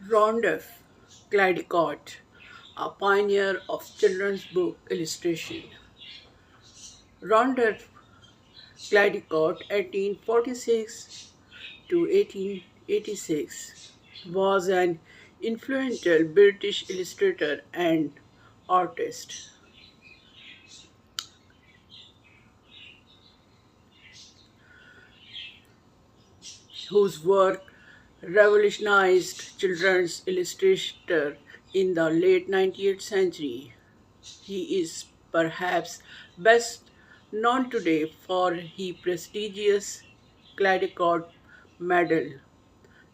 Randolph Caldecott, a pioneer of children's book illustration. Randolph Caldecott, 1846 to 1886, was an influential British illustrator and artist whose work revolutionized children's illustrator in the late 19th century. He is perhaps best known today for his prestigious Caldecott Medal,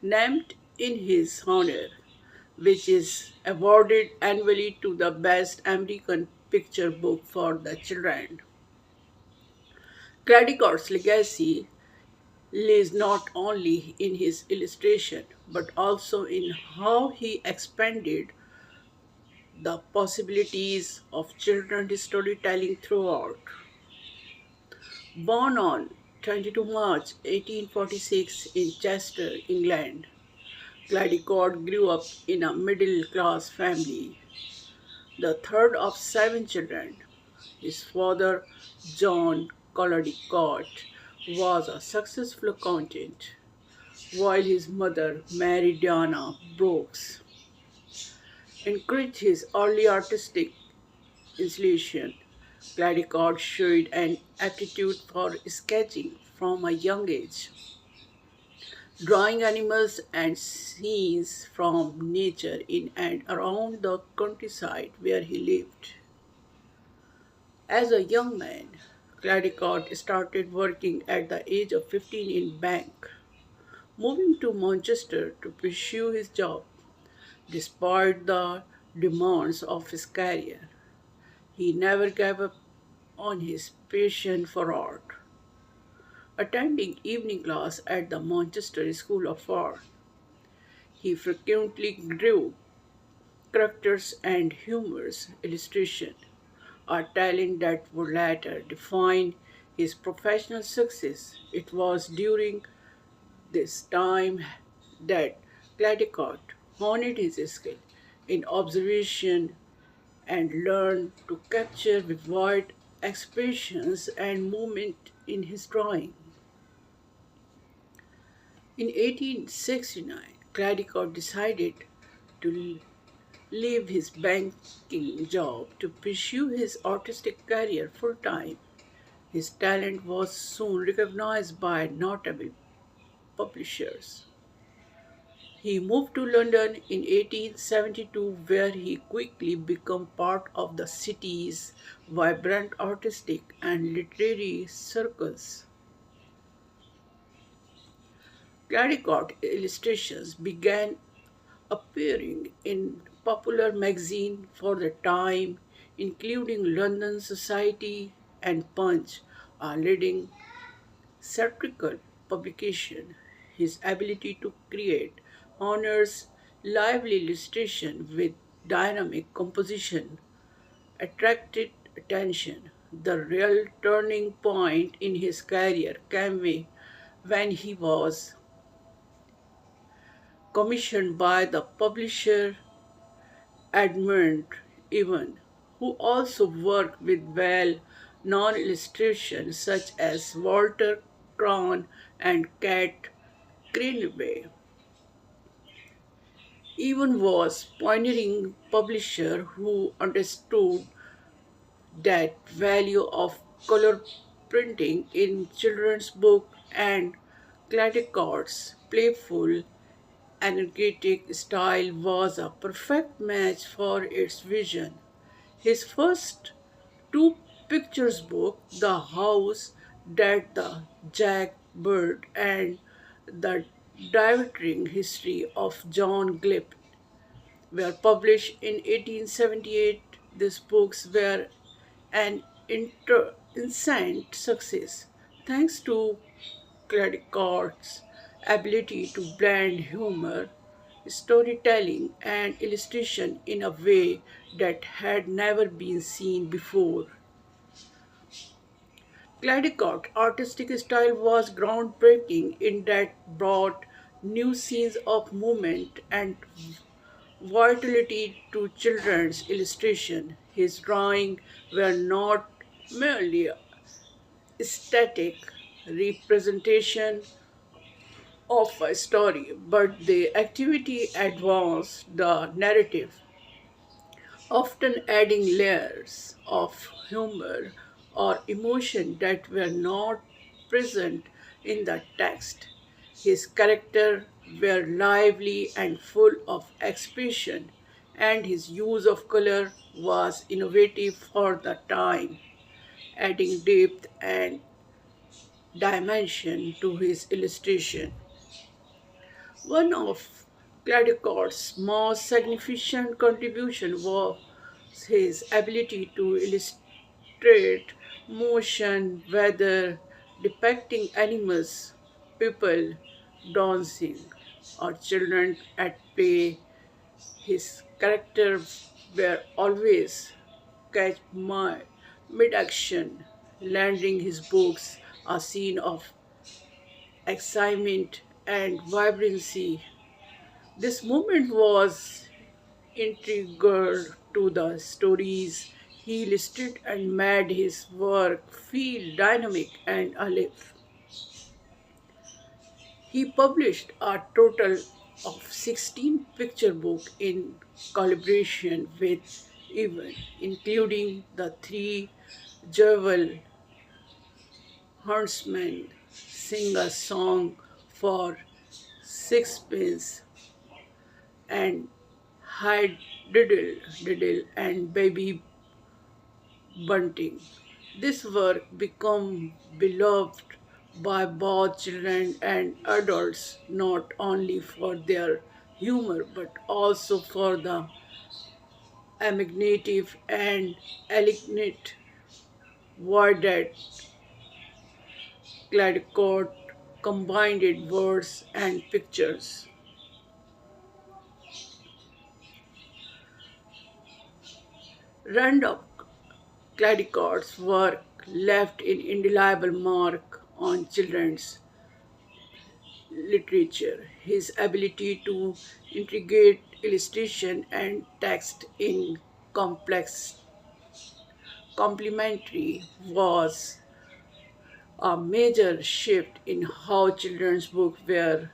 named in his honor, which is awarded annually to the best American picture book for the children. Caldecott's legacy lies not only in his illustration but also in how he expanded the possibilities of children's storytelling throughout. Born on 22 March 1846 in Chester, England, Caldecott grew up in a middle class family, the third of seven children. His father, John Caldecott, was a successful accountant, while his mother, Mary Diana Brooks, encouraged his early artistic inclination. Caldecott showed an aptitude for sketching from a young age, drawing animals and scenes from nature in and around the countryside where he lived. As a young man, Caldecott started working at the age of 15 in bank, moving to Manchester to pursue his job. Despite the demands of his career, he never gave up on his passion for art. Attending evening class at the Manchester School of Art, he frequently drew characters and humorous illustration, a talent that would later define his professional success. It was during this time that Caldecott honed his skill in observation and learned to capture vivid expressions and movement in his drawing. In 1869, Caldecott decided to leave his banking job to pursue his artistic career full time. His talent was soon recognized by notable publishers. He moved to London in 1872, where he quickly became part of the city's vibrant artistic and literary circles. Caldecott illustrations began appearing in popular magazines for the time, including London Society and Punch, a leading satirical publication. His ability to create honors lively illustration with dynamic composition attracted attention. The real turning point in his career came when he was commissioned by the publisher Edmund Even, who also worked with well-known illustrations such as Walter Crane and Cat Greenaway. Even was pioneering publisher who understood that value of color printing in children's book, and Caldecott's playful energetic style was a perfect match for its vision. His first two pictures book, The House That the Jackbird and The Diverting History of John Glipp, were published in 1878. These books were an instant success thanks to Caldecott's ability to blend humor, storytelling, and illustration in a way that had never been seen before. Caldecott's artistic style was groundbreaking in that brought new scenes of movement and vitality to children's illustration. His drawings were not merely static representation of a story, but the activity advanced the narrative, often adding layers of humor or emotion that were not present in the text. His characters were lively and full of expression, and his use of color was innovative for the time, adding depth and dimension to his illustration. One of Caldecott's most significant contributions was his ability to illustrate motion, whether depicting animals, people dancing, or children at play. His characters were always catch my mid-action, landing his books a scene of excitement and vibrancy. This movement was integral to the stories he listed and made his work feel dynamic and alive. He published a total of 16 picture books in collaboration with Evan, including the three Jewel Huntsmen Sing a Song for Sixpence and Hide Diddle and Baby Bunting. This work became beloved by both children and adults not only for their humor but also for the imaginative and elegant word that Caldecott combined words and pictures. Randolph Caldecott's work left an indelible mark on children's literature. His ability to integrate illustration and text in complex complementary was a major shift in how children's books were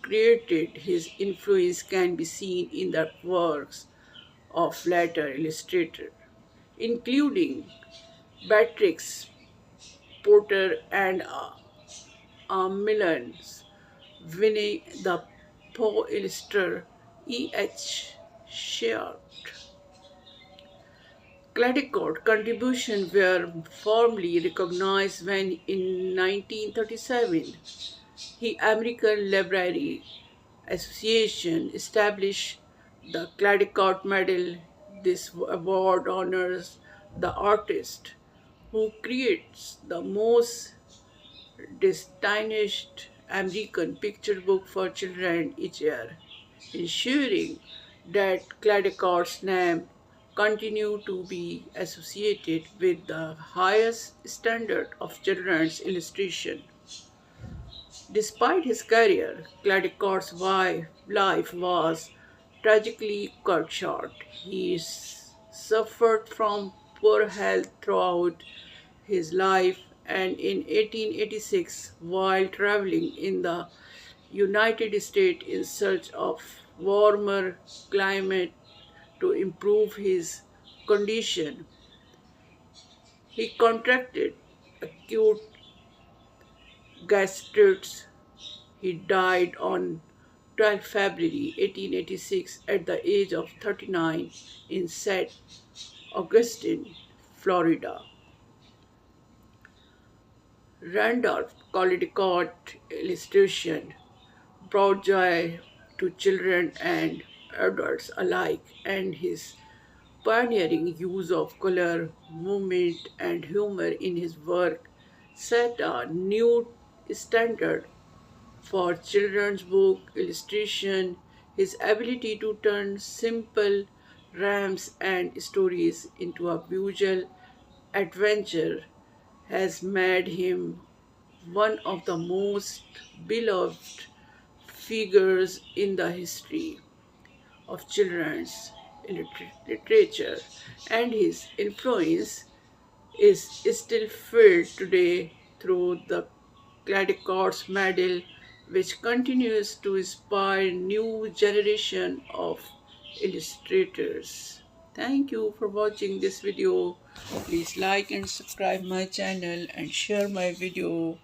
created. His influence can be seen in the works of later illustrators, including Beatrix Potter and Miller's Winnie the Pooh illustrator E.H. Short. Caldecott's contributions were formally recognized when, in 1937, the American Library Association established the Caldecott Medal. This award honors the artist who creates the most distinguished American picture book for children each year, ensuring that Caldecott's name continue to be associated with the highest standard of children's illustration. Despite his career, Caldecott's life was tragically cut short. He suffered from poor health throughout his life, and in 1886, while traveling in the United States in search of warmer climate to improve his condition, he contracted acute gastritis. He died on 12 February 1886 at the age of 39 in St. Augustine, Florida. Randolph Caldecott illustration brought joy to children and adults alike, and his pioneering use of color, movement, and humor in his work set a new standard for children's book illustration. His ability to turn simple rhymes and stories into a visual adventure has made him one of the most beloved figures in the history of children's literature, and his influence is still felt today through the Caldecott Medal, which continues to inspire new generation of illustrators. Thank you for watching this video. Please like and subscribe my channel and share my video.